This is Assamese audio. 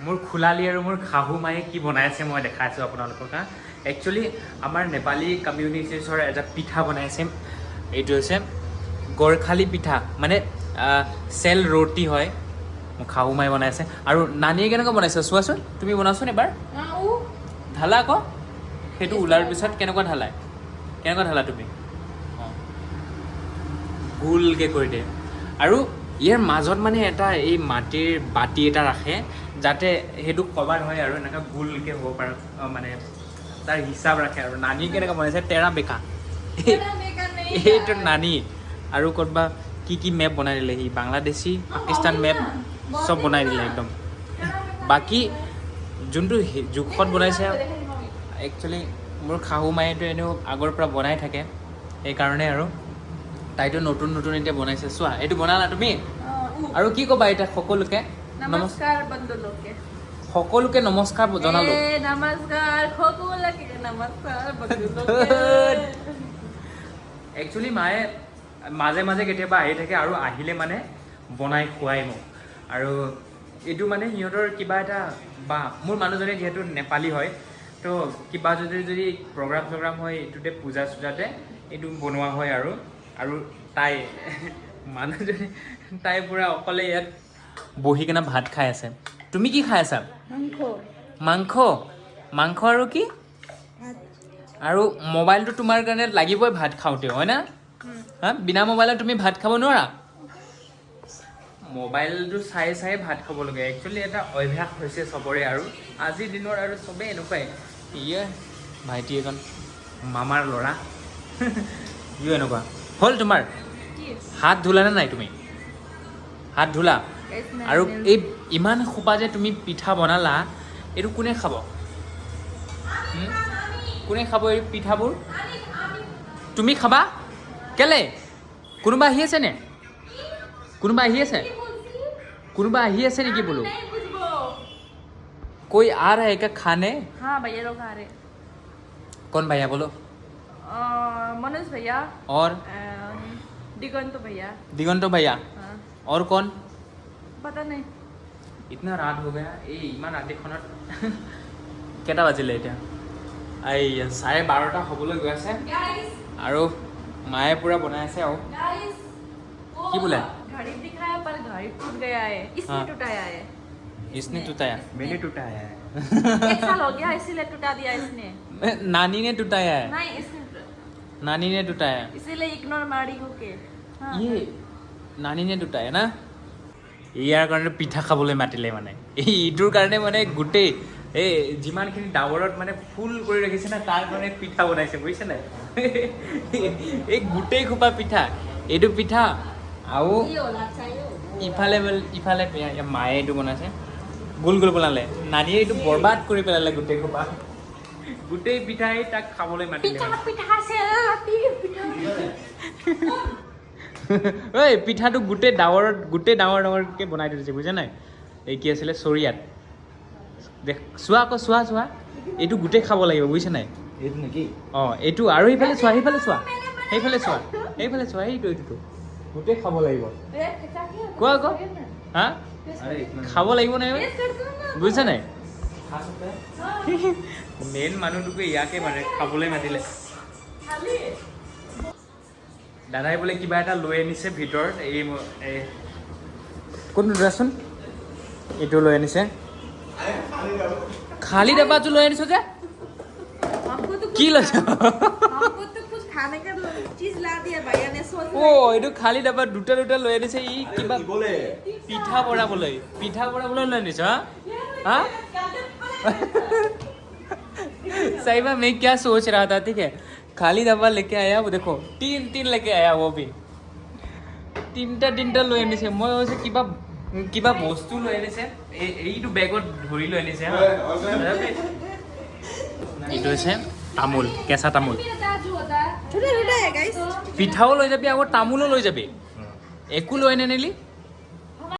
মোৰ খুলালি আৰু মোৰ শাহু মায়ে কি বনাই আছে মই দেখাই আছোঁ আপোনালোকক। একচুৱেলি আমাৰ নেপালী কমিউনিটিছৰ এটা পিঠা বনাই আছে। এইটো হৈছে গৰখালি পিঠা, মানে চেল ৰুটি হয়। মোৰ শাহু মায়ে বনাই আছে। আৰু নানীয়ে কেনেকৈ বনাইছে চোৱাচোন, তুমি বনাচোন এবাৰ। ঢালা আকৌ, সেইটো ওলাৰ পিছত কেনেকুৱা ঢালা তুমি? অঁ, গোলকৈ কৰি দিয়ে। আৰু ইয়াৰ মাজত মানে এটা এই মাটিৰ বাতি এটা ৰাখে, যাতে সেইটো কভাৰ হয় আৰু এনেকৈ গোলকৈ হ'ব পাৰে, মানে তাৰ হিচাপ ৰাখে। আৰু নানী কেনেকৈ বনাইছে তেৰা বেকা, এইটো নানী। আৰু ক'ৰবাত কি মেপ বনাই দিলে সি, বাংলাদেশী পাকিস্তান মেপ চব বনাই দিলে একদম। বাকী যোনটো জোখত বনাইছে, একচুৱেলি মোৰ শাহু মায়েতো এনেও আগৰ পৰা বনাই থাকে, সেইকাৰণে আৰু তাইতো নতুন এতিয়া বনাইছে। চোৱা, এইটো বনালা তুমি। আৰু কি ক'বা এতিয়া সকলোকে? নমস্কাৰ বন্ধুলোকে, সকলোকে নমস্কাৰ জনালো। নমস্কাৰ সকলোকে, নমস্কাৰ বন্ধুলোকে। একচুৱেলি মায়ে মাজে মাজে কেতিয়াবা আহি থাকে, আৰু আহিলে মানে বনাই খুৱাই মোক। আৰু এইটো মানে সিহঁতৰ কিবা এটা, বা মোৰ মানুহজনে যিহেতু নেপালী হয়, তো কিবা যদি প্ৰগ্ৰাম হয়, এইটোতে পূজা চূজাতে এইটো বনোৱা হয়। আৰু তাই মানুহজনী তাই পূৰা অকলে ইয়াত বহি কিনে ভাত খাই আছে। তুমি কি খাই আছা? মাংস আৰু কি? আৰু মোবাইলটো তোমাৰ কাৰণে লাগিবই ভাত খাওঁতে, হয় না? হা, বিনা মোবাইলত তুমি ভাত খাব নোৱাৰা। মোবাইলটো চাই ভাত খাব লাগে। একচুৱেলি এটা অভ্যাস হৈছে চবৰে, আৰু আজিৰ দিনৰ আৰু চবেই এনেকুৱাই। ইয়ে ভাইটি এজন মামাৰ ল'ৰা, ইও এনেকুৱা হ'ল। তোমাৰ হাত ধুলানে নাই তুমি? হাত ধুলা? আৰু এই ইমান সোপা যে তুমি পিঠা বনালা, এইটো কোনে খাব? কোনে খাব এই পিঠাবোৰ? তুমি খাবা? কেলে? কোনোবা আহি আছে নে? কোনোবা আহি আছে নেকি বোলো? कोई आ रहा है क्या खाने? हाँ भैया लोग आ रहे। कौन भैया बोलो? मनोज भैया और दिगंत भैया। दिगंतो भैया। हाँ। और कौन? पता नहीं। इतना रात हो गया, এই ইমান ৰাতিখনত কেইটা বাজিলে এতিয়া? এই 12:30 হ'বলৈ গৈ আছে, আৰু মায়ে পুৰা বনাই আছে। আৰু কি বোলে? घड़ी दिखाया पर घड़ी टूट गया है, इसने टूटाया है। इसने टूटाया? मैंने टूटाया है। 1 साल हो गया इसीलिए टूटा दिया इसने। नानी ने टूटाया है। नहीं इसने, नानी ने टूटाया, इसीलिए इग्नोर मारी हूँ के। हाँ। ये नानी ने टूटाया ना। ইয়াৰ কাৰণে পিঠা খাবলৈ মাতিলে, মানে এইটোৰ কাৰণে মানে গোটেই এই যিমানখিনি ডাৱৰত মানে ফুল কৰি ৰাখিছে না, তাৰ কাৰণে পিঠা বনাইছে, বুজিছে নাই? এই গোটেই খোপা পিঠা, এইটো পিঠা। আৰু ইফালে মায়ে এইটো বনাইছে, গোল বনালে। নানীয়ে এইটো বৰবাদ কৰি পেলালে গোটেই খোপা। গোটেই পিঠাই তাক খাবলৈ মাতিলে। ঐ পিঠাটো গোটেই ডাঙৰকৈ বনাই দিছে, বুজিছা নাই? এই কি আছিলে, চৰিয়াত। চোৱা আকৌ, চোৱা এইটো গোটেই খাব লাগিব, বুজিছা নাই? এইটো নেকি? অঁ, এইটো। আৰু সেইফালে চোৱা, এইটোতো গোটেই খাব লাগিব। কোৱা আকৌ, হা খাব লাগিব নাই, বুজিছা নাই? মেইন মানুহটোকে ইয়াকে মানে খাবলৈ মাতিলে। দাদাই বোলে কিবা এটা লৈ আনিছে ভিতৰত। এই কোনটো দেচোন, এইটো লৈ আনিছে। খালী ডাব্বাটো লৈ আনিছ যে, কি লৈছ? এইটো খালী ডাব্বা দুটা লৈ আনিছে। ই কিবা পিঠা বনাবলৈ লৈ আনিছ? হা सही में मैं क्या सोच रहा था, ठीक है, खाली डब्बा लेके आया, वो देखो तीन लेके आया, वो भी তিনটা লৈ আনিছে। মই ভাবিছোঁ কিবা বস্তু লৈ আনিছে, এইটো বেগত ধৰি লৈ আনিছে। এইটো হৈছে তামোল, কেঁচা তামোল। পিঠাও লৈ যাবি, আকৌ তামোলো লৈ যাবি, একো লৈ নানিলি।